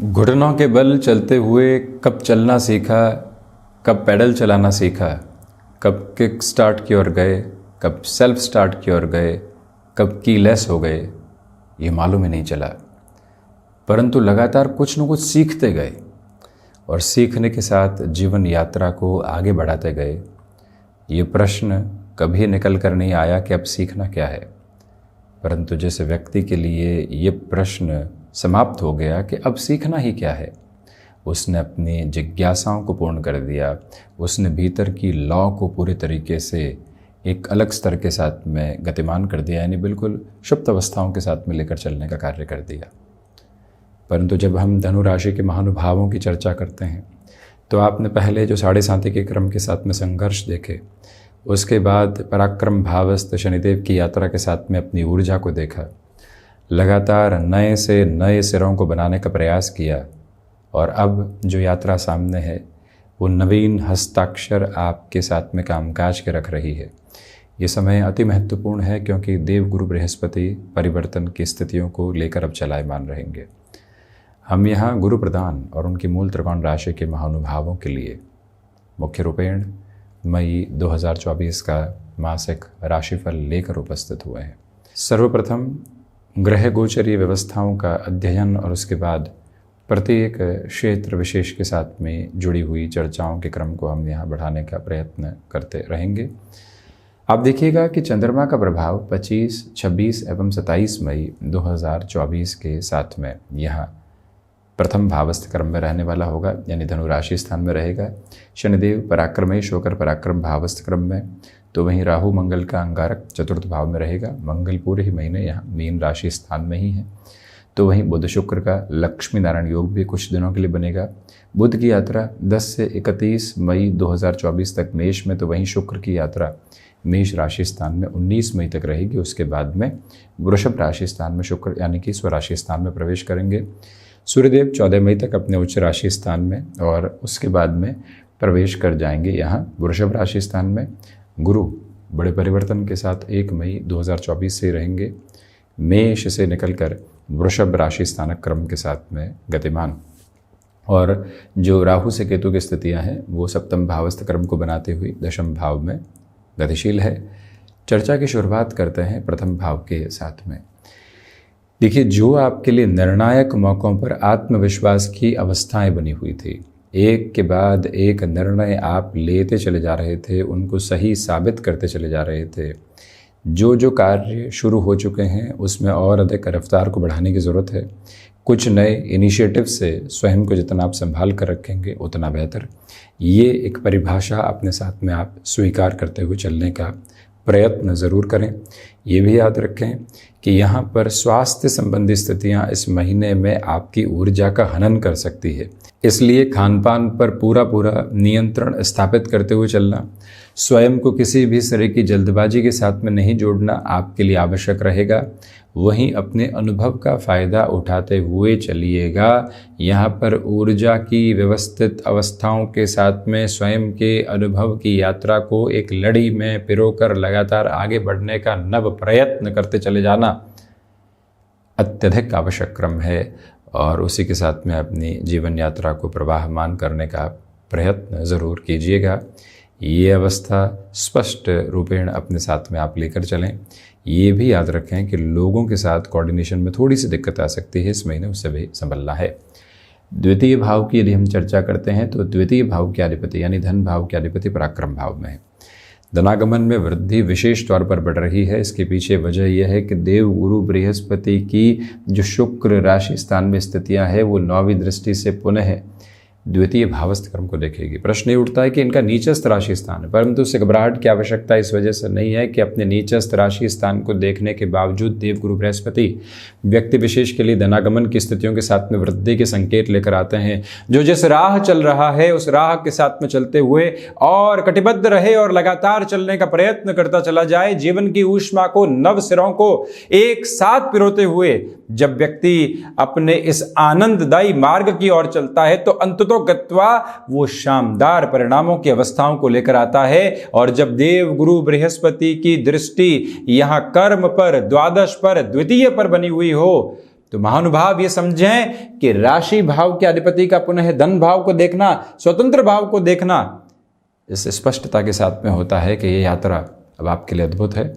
घुटनों के बल चलते हुए कब चलना सीखा, कब पैडल चलाना सीखा, कब किक स्टार्ट की ओर गए, कब सेल्फ स्टार्ट की ओर गए, कब कीलेस हो गए, ये मालूम ही नहीं चला। परंतु लगातार कुछ न कुछ सीखते गए और सीखने के साथ जीवन यात्रा को आगे बढ़ाते गए। ये प्रश्न कभी निकल कर नहीं आया कि अब सीखना क्या है, परंतु जैसे व्यक्ति के लिए ये प्रश्न समाप्त हो गया कि अब सीखना ही क्या है। उसने अपनी जिज्ञासाओं को पूर्ण कर दिया, उसने भीतर की लौ को पूरे तरीके से एक अलग स्तर के साथ में गतिमान कर दिया, यानी बिल्कुल शुप्त अवस्थाओं के साथ में लेकर चलने का कार्य कर दिया। परंतु जब हम धनु राशि के महानुभावों की चर्चा करते हैं तो आपने पहले जो 7.5 के क्रम के साथ में संघर्ष देखे, उसके बाद पराक्रम भावस्थ शनिदेव की यात्रा के साथ में अपनी ऊर्जा को देखा, लगातार नए से नए सिरों को बनाने का प्रयास किया और अब जो यात्रा सामने है वो नवीन हस्ताक्षर आपके साथ में कामकाज के रख रही है। ये समय अति महत्वपूर्ण है क्योंकि देवगुरु बृहस्पति परिवर्तन की स्थितियों को लेकर अब चलायमान रहेंगे। हम यहाँ गुरु प्रदान और उनकी मूल त्रिकोण राशि के महानुभावों के लिए मुख्य रूपेण मई 2024 का मासिक राशिफल लेकर उपस्थित हुए हैं। सर्वप्रथम ग्रह गोचरीय व्यवस्थाओं का अध्ययन और उसके बाद प्रत्येक क्षेत्र विशेष के साथ में जुड़ी हुई चर्चाओं के क्रम को हम यहाँ बढ़ाने का प्रयत्न करते रहेंगे। आप देखिएगा कि चंद्रमा का प्रभाव 25, 26 एवं 27 मई 2024 के साथ में यहाँ प्रथम भावस्थ क्रम में रहने वाला होगा, यानी धनु राशि स्थान में रहेगा। शनिदेव पराक्रमेश होकर पराक्रम भावस्थ क्रम में, तो वहीं राहु मंगल का अंगारक चतुर्थ भाव में रहेगा। मंगल पूरे ही महीने यहाँ मीन राशि स्थान में ही है। तो वहीं बुध शुक्र का लक्ष्मी नारायण योग भी कुछ दिनों के लिए बनेगा। बुध की यात्रा 10 से 31 मई 2024 तक मेष में, तो वहीं शुक्र की यात्रा मेष राशि स्थान में 19 मई तक रहेगी। उसके बाद में वृषभ राशि स्थान में शुक्र यानी कि स्वराशि स्थान में प्रवेश करेंगे। सूर्यदेव 14 मई तक अपने उच्च राशि स्थान में और उसके बाद में प्रवेश कर जाएंगे यहाँ वृषभ राशि स्थान में। गुरु बड़े परिवर्तन के साथ 1 मई 2024 से रहेंगे, मेष से निकलकर वृषभ राशि स्थानक क्रम के साथ में गतिमान। और जो राहु से केतु की स्थितियां हैं वो सप्तम भावस्थ क्रम को बनाते हुए दशम भाव में गतिशील है। चर्चा की शुरुआत करते हैं प्रथम भाव के साथ में। देखिए, जो आपके लिए निर्णायक मौक़ों पर आत्मविश्वास की अवस्थाएं बनी हुई थी, एक के बाद एक निर्णय आप लेते चले जा रहे थे, उनको सही साबित करते चले जा रहे थे। जो कार्य शुरू हो चुके हैं उसमें और अधिक रफ्तार को बढ़ाने की ज़रूरत है। कुछ नए इनिशिएटिव से स्वयं को जितना आप संभाल कर रखेंगे उतना बेहतर। ये एक परिभाषा अपने साथ में आप स्वीकार करते हुए चलने का प्रयत्न ज़रूर करें। ये भी याद रखें कि यहाँ पर स्वास्थ्य संबंधी स्थितियाँ इस महीने में आपकी ऊर्जा का हनन कर सकती है, इसलिए खान पान पर पूरा नियंत्रण स्थापित करते हुए चलना, स्वयं को किसी भी तरह की जल्दबाजी के साथ में नहीं जोड़ना आपके लिए आवश्यक रहेगा। वहीं अपने अनुभव का फ़ायदा उठाते हुए चलिएगा। यहाँ पर ऊर्जा की व्यवस्थित अवस्थाओं के साथ में स्वयं के अनुभव की यात्रा को एक लड़ी में पिरोकर लगातार आगे बढ़ने का नव प्रयत्न करते चले जाना अत्यधिक आवश्यक क्रम है और उसी के साथ में अपनी जीवन यात्रा को प्रवाहमान करने का प्रयत्न ज़रूर कीजिएगा। ये अवस्था स्पष्ट रूपेण अपने साथ में आप लेकर चलें। ये भी याद रखें कि लोगों के साथ कोऑर्डिनेशन में थोड़ी सी दिक्कत आ सकती है इस महीने, उससे भी संभलना है। द्वितीय भाव की यदि हम चर्चा करते हैं तो द्वितीय भाव के अधिपति यानी धन भाव के अधिपति पराक्रम भाव में है। धनागमन में वृद्धि विशेष तौर पर बढ़ रही है। इसके पीछे वजह यह है कि देव गुरु बृहस्पति की जो शुक्र राशि स्थान में स्थितियां हैं वो 9वीं दृष्टि से पुनः द्वितीय भावस्थ क्रम को देखेगी। प्रश्न ये उठता है कि इनका नीचस्थ राशि स्थान है, परंतु उससे घबराहट की आवश्यकता इस वजह से नहीं है कि अपने नीचस्थ राशि स्थान को देखने के बावजूद देवगुरु बृहस्पति व्यक्ति विशेष के लिए धनागमन की स्थितियों के साथ में वृद्धि के संकेत लेकर आते हैं। जो जिस राह चल रहा है उस राह के साथ में चलते हुए और कटिबद्ध रहे और लगातार चलने का प्रयत्न करता चला जाए। जीवन की ऊष्मा को, नव सिरों को एक साथ पिरोते हुए जब व्यक्ति अपने इस आनंददायी मार्ग की ओर चलता है तो अंततो गत्वा वो शानदार परिणामों की अवस्थाओं को लेकर आता है। और जब देव गुरु बृहस्पति की दृष्टि यहां कर्म पर, द्वादश पर, द्वितीय पर बनी हुई हो तो महानुभाव ये समझें कि राशि भाव के अधिपति का पुनः धन भाव को देखना, स्वतंत्र भाव को देखना इस स्पष्टता के साथ में होता है कि ये यात्रा अब आपके लिए अद्भुत है।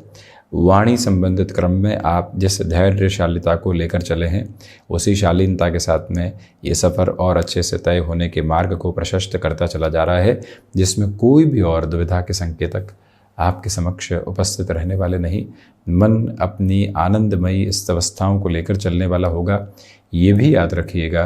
वाणी संबंधित क्रम में आप जिस धैर्यशालिता को लेकर चले हैं उसी शालीनता के साथ में ये सफ़र और अच्छे से तय होने के मार्ग को प्रशस्त करता चला जा रहा है, जिसमें कोई भी और दुविधा के संकेतक आपके समक्ष उपस्थित रहने वाले नहीं। मन अपनी आनंदमयी इस अवस्थाओं को लेकर चलने वाला होगा। ये भी याद रखिएगा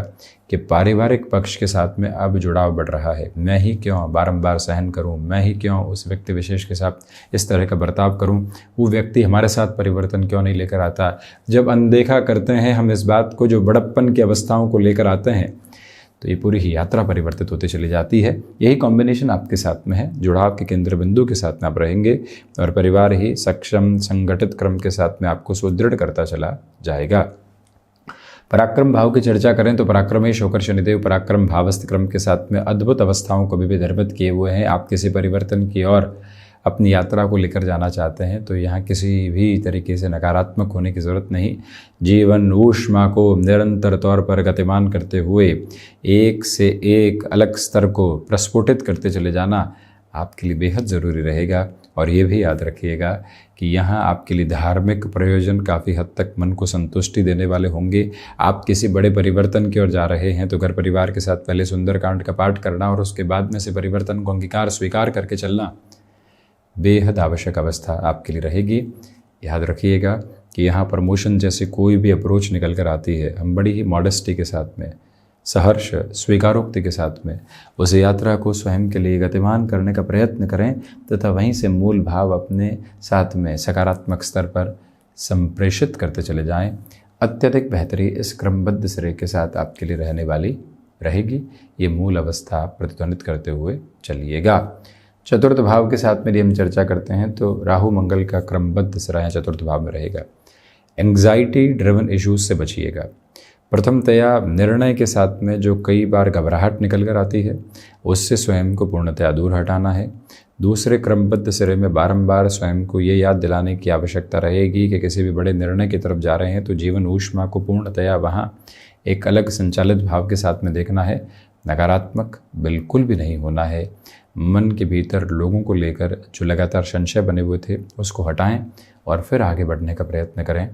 कि पारिवारिक पक्ष के साथ में अब जुड़ाव बढ़ रहा है। मैं ही क्यों बारंबार सहन करूं, मैं ही क्यों उस व्यक्ति विशेष के साथ इस तरह का बर्ताव करूं, वो व्यक्ति हमारे साथ परिवर्तन क्यों नहीं लेकर आता। जब अनदेखा करते हैं हम इस बात को, जो बड़प्पन की अवस्थाओं को लेकर आते हैं, तो ये पूरी ही यात्रा परिवर्तित होती चली जाती है। यही कॉम्बिनेशन आपके साथ में है। जुड़ाव के केंद्र बिंदु के साथ में आप रहेंगे और परिवार ही सक्षम संगठित क्रम के साथ में आपको सुदृढ़ करता चला जाएगा। पराक्रम भाव की चर्चा करें तो पराक्रमेश होकर शनिदेव पराक्रम भावस्थ क्रम के साथ में अद्भुत अवस्थाओं को भी निर्मित किए हुए हैं। आप किसी परिवर्तन की ओर अपनी यात्रा को लेकर जाना चाहते हैं तो यहाँ किसी भी तरीके से नकारात्मक होने की ज़रूरत नहीं। जीवन ऊष्मा को निरंतर तौर पर गतिमान करते हुए एक से एक अलग स्तर को प्रस्फुटित करते चले जाना आपके लिए बेहद ज़रूरी रहेगा। और ये भी याद रखिएगा कि यहाँ आपके लिए धार्मिक प्रयोजन काफ़ी हद तक मन को संतुष्टि देने वाले होंगे। आप किसी बड़े परिवर्तन की ओर जा रहे हैं तो घर परिवार के साथ पहले सुंदरकांड का पाठ करना और उसके बाद में से परिवर्तन को अंगीकार स्वीकार करके चलना बेहद आवश्यक अवस्था आपके लिए रहेगी। याद रखिएगा कि यहाँ प्रमोशन जैसे कोई भी अप्रोच निकल कर आती है, हम बड़ी ही मॉडेस्टी के साथ में, सहर्ष स्वीकारोक्ति के साथ में उस यात्रा को स्वयं के लिए गतिमान करने का प्रयत्न करें तथा वहीं से मूल भाव अपने साथ में सकारात्मक स्तर पर संप्रेषित करते चले जाएं। अत्यधिक बेहतरी इस क्रमबद्ध सिरे के साथ आपके लिए रहने वाली रहेगी। ये मूल अवस्था प्रतिध्वनित करते हुए चलिएगा। चतुर्थ भाव के साथ में यदि हम चर्चा करते हैं तो राहु मंगल का क्रमबद्ध सिरा चतुर्थ भाव में रहेगा। एंग्जाइटी ड्रिवन इश्यूज से बचिएगा। प्रथमतया निर्णय के साथ में जो कई बार घबराहट निकल कर आती है उससे स्वयं को पूर्णतया दूर हटाना है। दूसरे क्रमबद्ध सिरे में बारंबार स्वयं को ये याद दिलाने की आवश्यकता रहेगी कि किसी भी बड़े निर्णय की तरफ जा रहे हैं तो जीवन ऊष्मा को पूर्णतया वहाँ एक अलग संचालित भाव के साथ में देखना है। नकारात्मक बिल्कुल भी नहीं होना है। मन के भीतर लोगों को लेकर जो लगातार संशय बने हुए थे उसको हटाएं और फिर आगे बढ़ने का प्रयत्न करें।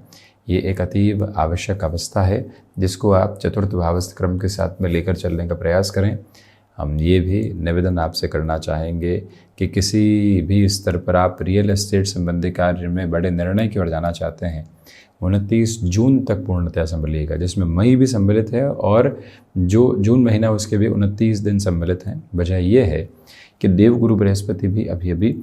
ये एक अतीव आवश्यक अवस्था है जिसको आप चतुर्थ भावस्थ क्रम के साथ में लेकर चलने का प्रयास करें। हम ये भी निवेदन आपसे करना चाहेंगे कि किसी भी स्तर पर आप रियल एस्टेट संबंधी कार्य में बड़े निर्णय की ओर जाना चाहते हैं 29 जून तक पूर्णतया संभलिएगा, जिसमें मई भी सम्मिलित है और जो जून महीना उसके भी 29 दिन सम्मिलित हैं। वजह यह है कि देवगुरु बृहस्पति भी अभी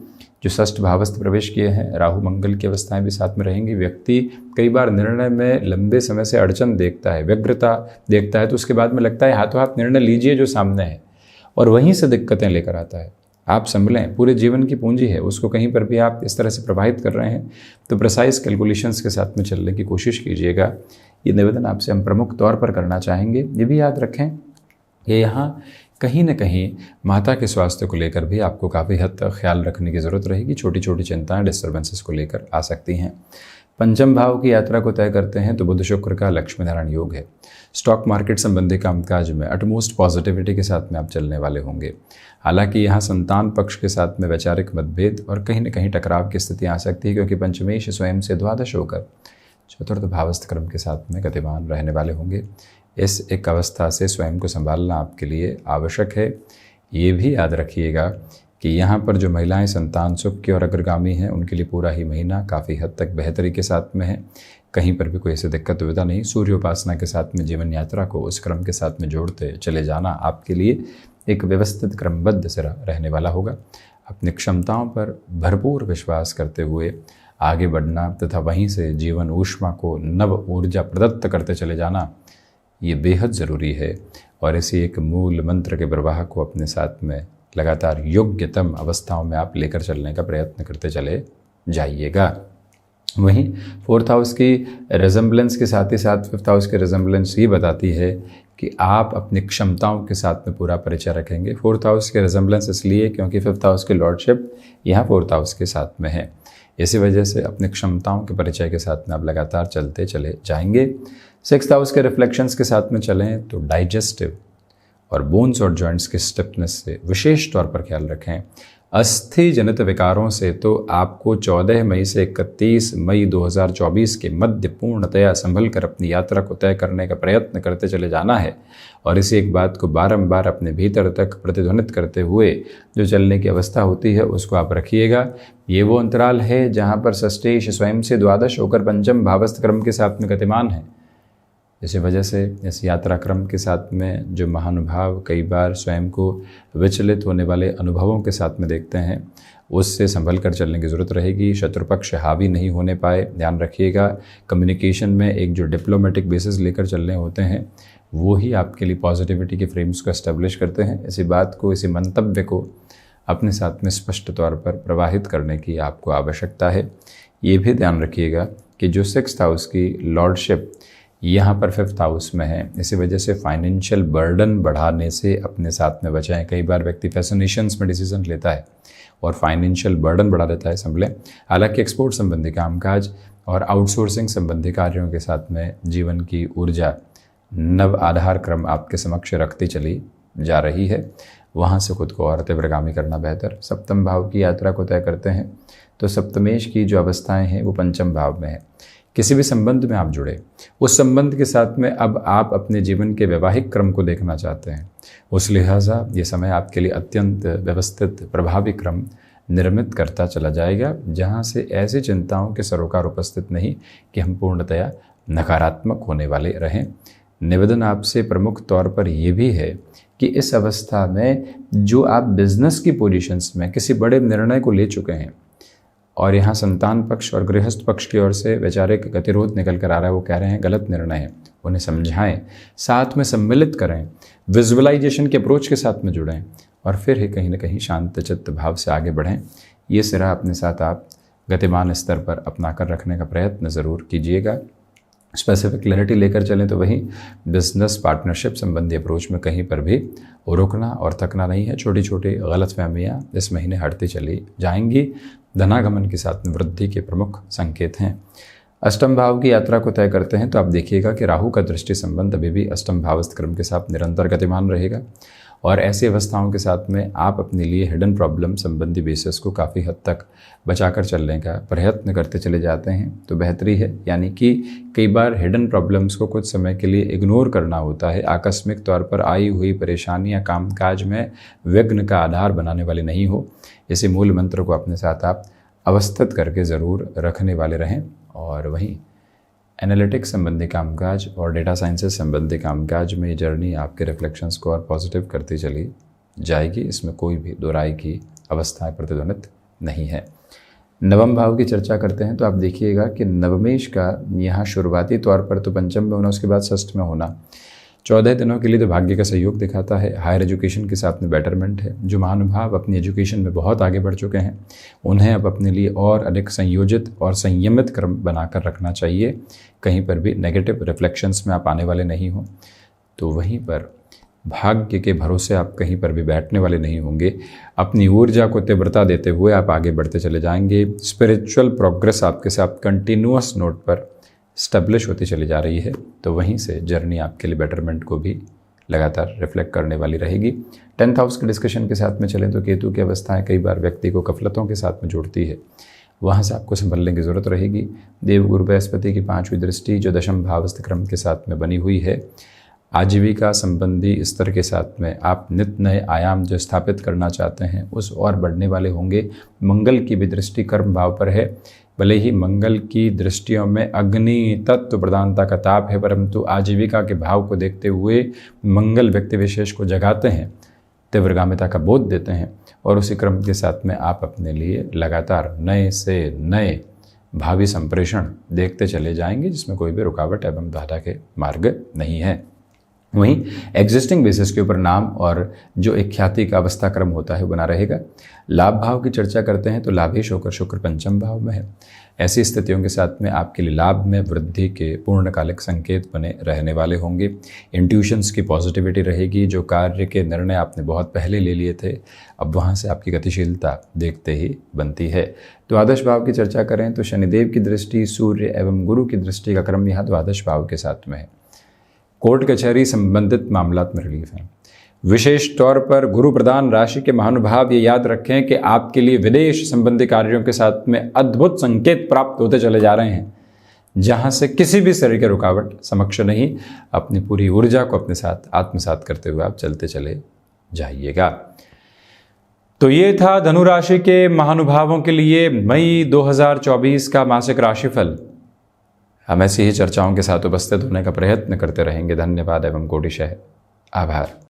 जो षष्ठ भावस्थ प्रवेश किए हैं, राहु मंगल की अवस्थाएं भी साथ में रहेंगी। व्यक्ति कई बार निर्णय में लंबे समय से अड़चन देखता है, व्यग्रता देखता है, तो उसके बाद में लगता है हाथों हाथ निर्णय लीजिए जो सामने है, और वहीं से दिक्कतें लेकर आता है। आप संभलें, पूरे जीवन की पूंजी है, उसको कहीं पर भी आप इस तरह से प्रभावित कर रहे हैं तो प्रिसाइज कैलकुलेशंस के साथ में चलने की कोशिश कीजिएगा। ये निवेदन आपसे हम प्रमुख तौर पर करना चाहेंगे। ये भी याद रखें कि यहाँ कहीं न कहीं माता के स्वास्थ्य को लेकर भी आपको काफ़ी हद तक ख्याल रखने की ज़रूरत रहेगी। छोटी छोटी चिंताएं डिस्टर्बेंसेस को लेकर आ सकती हैं। पंचम भाव की यात्रा को तय करते हैं तो बुध शुक्र का लक्ष्मी नारायण योग है। स्टॉक मार्केट संबंधी कामकाज में अटमोस्ट पॉजिटिविटी के साथ में आप चलने वाले होंगे। हालांकि यहाँ संतान पक्ष के साथ में वैचारिक मतभेद और कहीं न कहीं टकराव की स्थिति आ सकती है, क्योंकि पंचमेश स्वयं से द्वादश होकर चतुर्थ भावस्थ क्रम के साथ में गतिमान रहने वाले होंगे। इस एक अवस्था से स्वयं को संभालना आपके लिए आवश्यक है। ये भी याद रखिएगा कि यहाँ पर जो महिलाएं संतान सुख की ओर अग्रगामी हैं उनके लिए पूरा ही महीना काफ़ी हद तक बेहतरी के साथ में है। कहीं पर भी कोई ऐसी दिक्कत दुविधा नहीं। सूर्य उपासना के साथ में जीवन यात्रा को उस क्रम के साथ में जोड़ते चले जाना आपके लिए एक व्यवस्थित क्रमबद्ध सिरा रहने वाला होगा। अपनी क्षमताओं पर भरपूर विश्वास करते हुए आगे बढ़ना तथा वहीं से जीवन ऊष्मा को नव ऊर्जा प्रदत्त करते चले जाना ये बेहद ज़रूरी है। और इसी एक मूल मंत्र के प्रवाह को अपने साथ में लगातार योग्यतम अवस्थाओं में आप लेकर चलने का प्रयत्न करते चले जाइएगा। वहीं फोर्थ हाउस की रिजेम्बलेंस के साथ ही साथ फिफ्थ हाउस की रिजेम्बलेंस ये बताती है कि आप अपनी क्षमताओं के साथ में पूरा परिचय रखेंगे। फोर्थ हाउस के रिजेम्बलेंस इसलिए क्योंकि फिफ्थ हाउस की लॉर्डशिप यहाँ फोर्थ हाउस के साथ में है। इसी वजह से अपनी क्षमताओं के परिचय के साथ में आप लगातार चलते चले जाएंगे। 6th हाउस के रिफ्लेक्शंस के साथ में चलें तो डाइजेस्टिव और बोन्स और जॉइंट्स के स्टिफनेस से विशेष तौर पर ख्याल रखें। अस्थि जनित विकारों से तो आपको 14 मई से 31 मई 2024 के मध्य पूर्णतया संभल कर अपनी यात्रा को तय करने का प्रयत्न करते चले जाना है और इसी एक बात को बारंबार अपने भीतर तक प्रतिध्वनित करते हुए जो चलने की अवस्था होती है उसको आप रखिएगा। ये वो अंतराल है जहाँ पर षष्ठेश स्वयं से द्वादश होकर पंचम भावस्थ क्रम के साथ में गतिमान है। इसी वजह से इस यात्रा क्रम के साथ में जो महानुभाव कई बार स्वयं को विचलित होने वाले अनुभवों के साथ में देखते हैं, उससे संभल कर चलने की ज़रूरत रहेगी। शत्रुपक्ष हावी नहीं होने पाए, ध्यान रखिएगा। कम्युनिकेशन में एक जो डिप्लोमेटिक बेसिस लेकर चलने होते हैं वो ही आपके लिए पॉजिटिविटी के फ्रेम्स को एस्टेब्लिश करते हैं। इसी बात को, इसी मंतव्य को अपने साथ में स्पष्ट तौर पर प्रवाहित करने की आपको आवश्यकता है। ये भी ध्यान रखिएगा कि जो 6th हाउस की लॉर्डशिप यहाँ पर 5th हाउस में है, इसी वजह से फाइनेंशियल बर्डन बढ़ाने से अपने साथ में बचाएं। कई बार व्यक्ति फैसिनेशंस में डिसीजन लेता है और फाइनेंशियल बर्डन बढ़ा देता है, संभलें। हालांकि एक्सपोर्ट संबंधी कामकाज और आउटसोर्सिंग संबंधी कार्यों के साथ में जीवन की ऊर्जा नव आधार क्रम आपके समक्ष रखती चली जा रही है। वहाँ से खुद को और तीव्रगामी करना बेहतर। 7th भाव की यात्रा को तय करते हैं तो सप्तमेश की जो अवस्थाएं हैं वो 5th भाव में है। किसी भी संबंध में आप जुड़े, उस संबंध के साथ में अब आप अपने जीवन के वैवाहिक क्रम को देखना चाहते हैं, उस लिहाजा ये समय आपके लिए अत्यंत व्यवस्थित प्रभावी क्रम निर्मित करता चला जाएगा, जहाँ से ऐसी चिंताओं के सरोकार उपस्थित नहीं कि हम पूर्णतया नकारात्मक होने वाले रहें। निवेदन आपसे प्रमुख तौर पर यह भी है कि इस अवस्था में जो आप बिजनेस की पोजीशंस में किसी बड़े निर्णय को ले चुके हैं और यहाँ संतान पक्ष और गृहस्थ पक्ष की ओर से वैचारिक गतिरोध निकल कर आ रहा है, वो कह रहे हैं गलत निर्णय है, उन्हें समझाएं, साथ में सम्मिलित करें, विजुअलाइजेशन के अप्रोच के साथ में जुड़ें और फिर ही कहीं ना कहीं शांत चित्त भाव से आगे बढ़ें। ये सिरा अपने साथ आप गतिमान स्तर पर अपना कर रखने का प्रयत्न ज़रूर कीजिएगा। स्पेसिफिक क्लैरिटी लेकर चलें तो वहीं बिजनेस पार्टनरशिप संबंधी अप्रोच में कहीं पर भी रुकना और थकना नहीं है। छोटी छोटी गलतफहमियां इस महीने हटती चली जाएंगी। धनागमन के साथ में वृद्धि के प्रमुख संकेत हैं। 8th भाव की यात्रा को तय करते हैं तो आप देखिएगा कि राहु का दृष्टि संबंध अभी भी 8th भावस्थ क्रम के साथ निरंतर गतिमान रहेगा और ऐसी अवस्थाओं के साथ में आप अपने लिए हिडन प्रॉब्लम संबंधी बेसिस को काफ़ी हद तक बचाकर चलने का प्रयत्न करते चले जाते हैं तो बेहतरी है। यानी कि कई बार हिडन प्रॉब्लम्स को कुछ समय के लिए इग्नोर करना होता है। आकस्मिक तौर पर आई हुई परेशानियां कामकाज में विघ्न का आधार बनाने वाली नहीं हो। इसी मूल मंत्र को अपने साथ आप अवस्थित करके ज़रूर रखने वाले रहें। और वहीं एनालिटिक्स संबंधी कामकाज और डेटा साइंसेस संबंधी कामकाज में ये जर्नी आपके रिफ्लेक्शंस को और पॉजिटिव करती चली जाएगी, इसमें कोई भी दो राय की अवस्थाएं प्रतिध्वनित नहीं है। 9वें भाव की चर्चा करते हैं तो आप देखिएगा कि नवमेश का यहाँ शुरुआती तौर पर तो 5th में होना, उसके बाद 6th में होना 14 दिनों के लिए तो भाग्य का सहयोग दिखाता है। हायर एजुकेशन के साथ में बेटरमेंट है। जो महानुभाव अपनी एजुकेशन में बहुत आगे बढ़ चुके हैं उन्हें अब अपने लिए और अधिक संयोजित और संयमित क्रम बनाकर रखना चाहिए। कहीं पर भी नेगेटिव रिफ्लेक्शंस में आप आने वाले नहीं हो तो वहीं पर भाग्य के भरोसे आप कहीं पर भी बैठने वाले नहीं होंगे। अपनी ऊर्जा को तीव्रता देते हुए आप आगे बढ़ते चले जाएंगे। स्पिरिचुअल प्रोग्रेस आपके साथ कंटिन्यूअस नोट पर स्टैब्लिश होती चली जा रही है तो वहीं से जर्नी आपके लिए बेटरमेंट को भी लगातार रिफ्लेक्ट करने वाली रहेगी। 10th हाउस के डिस्कशन के साथ में चलें तो केतु की अवस्थाएं कई बार व्यक्ति को गफलतों के साथ में जोड़ती है, वहाँ से आपको संभलने की ज़रूरत रहेगी। देवगुरु बृहस्पति की 5वीं दृष्टि जो 10th भावस्थ क्रम के साथ में बनी हुई है, आजीविका संबंधी स्तर के साथ में आप नित नए आयाम जो स्थापित करना चाहते हैं उस और बढ़ने वाले होंगे। मंगल की भी दृष्टि कर्म भाव पर है। भले ही मंगल की दृष्टियों में अग्नि तत्व प्रधानता का ताप है, परंतु आजीविका के भाव को देखते हुए मंगल व्यक्ति विशेष को जगाते हैं, तीव्रगामिता का बोध देते हैं और उसी क्रम के साथ में आप अपने लिए लगातार नए से नए भावी संप्रेषण देखते चले जाएंगे जिसमें कोई भी रुकावट एवं बाधा के मार्ग नहीं है। वहीं एग्जिस्टिंग बेसिस के ऊपर नाम और जो एक ख्याति का अवस्था क्रम होता है बना रहेगा। लाभ भाव की चर्चा करते हैं तो लाभेश होकर शुक्र पंचम भाव में है। ऐसी स्थितियों के साथ में आपके लिए लाभ में वृद्धि के पूर्णकालिक संकेत बने रहने वाले होंगे। इंट्यूशंस की पॉजिटिविटी रहेगी। जो कार्य के निर्णय आपने बहुत पहले ले लिए थे, अब वहाँ से आपकी गतिशीलता देखते ही बनती है। द्वादश भाव की चर्चा करें तो शनिदेव की दृष्टि, सूर्य एवं गुरु की दृष्टि का क्रम यहाँ द्वादश भाव के साथ में है। कोर्ट कचहरी संबंधित मामलात में रिलीफ है। विशेष तौर पर गुरु प्रधान राशि के महानुभाव ये याद रखें कि आपके लिए विदेश संबंधी कार्यों के साथ में अद्भुत संकेत प्राप्त होते चले जा रहे हैं, जहां से किसी भी तरह की रुकावट समक्ष नहीं। अपनी पूरी ऊर्जा को अपने साथ आत्मसात करते हुए आप चलते चले जाइएगा। तो ये था धनु राशि के महानुभावों के लिए मई 2024 का मासिक राशिफल। हम ऐसी ही चर्चाओं के साथ उपस्थित होने का प्रयत्न करते रहेंगे। धन्यवाद एवं कोटिशः आभार।